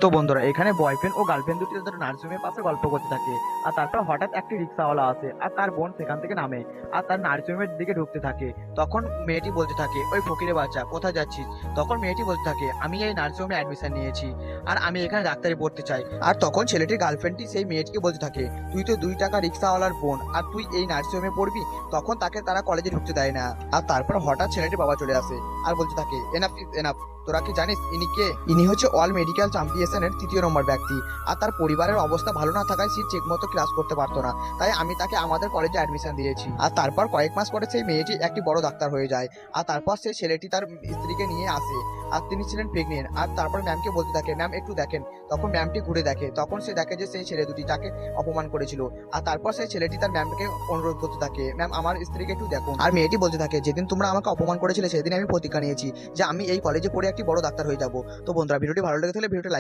তো বন্ধুরা এখানে বয়ফ্রেন্ড ও গার্লফ্রেন্ড দুটি তাদের নার্সিংহোমের পাশে গল্প করতে থাকে। আর তারপর হঠাৎ একটি রিক্সাওয়ালা আসে আর তার বোন সেখান থেকে নামে আর তার নার্সিংহোমের দিকে ঢুকতে থাকে। তখন মেয়েটি বলতে থাকে, ওই ফকিরে বাচ্চা কোথায় যাচ্ছিস? তখন মেয়েটি বলতে থাকে, আমি এই নার্সিংহোমে অ্যাডমিশন নিয়েছি আর আমি এখানে ডাক্তারি পড়তে চাই। আর তখন ছেলেটির গার্লফ্রেন্ডটি সেই মেয়েটিকে বলতে থাকে, তুই তো 2 টাকা রিক্সাওয়ালার বোন আর তুই এই নার্সিংহোমে পড়বি? তখন তাকে তারা কলেজে ঢুকতে দেয় না। আর তারপর হঠাৎ ছেলেটির বাবা চলে আসে আর বলতে থাকে, এনাফ ইজ এনাফ। তোরা কি জানিস ইনি কে? ইনি হচ্ছে অল মেডিকেল চ্যাম্পিয়নের 3য় নম্বর ব্যক্তি। আর তার পরিবারের অবস্থা ভালো না থাকায় সে ঠিক মতো ক্লাস করতে পারতো না, তাই আমি তাকে আমাদের কলেজে অ্যাডমিশন দিয়েছি। আর তারপর কয়েক মাস পরে সেই মেয়েটি একটি বড় ডাক্তার হয়ে যায়। আর তারপর সেই ছেলেটি তার স্ত্রীকে নিয়ে আসে আর তিনি ছিলেন প্রেগনেন্ট। আর তারপর ম্যামকে বলতে থাকে, ম্যাম একটু দেখেন। তখন ম্যামটি ঘুরে দেখে, তখন সে দেখে যে সেই ছেলে দুটি তাকে অপমান করেছিল। আর তারপর সেই ছেলেটি তার ম্যামকে অনুরোধ করতে থাকে, ম্যাম আমার স্ত্রীকে একটু দেখুন। আর মেয়েটি বলতে থাকে, যেদিন তোমরা আমাকে অপমান করেছিলে সেদিন আমি প্রতিজ্ঞা নিয়েছি যে আমি এই কলেজে পড়ে একটি বড় ডাক্তার হয়ে যাব। তো বন্ধুরা ভিডিওটি ভালো লেগে থাকলে ভিডিওটি লাইক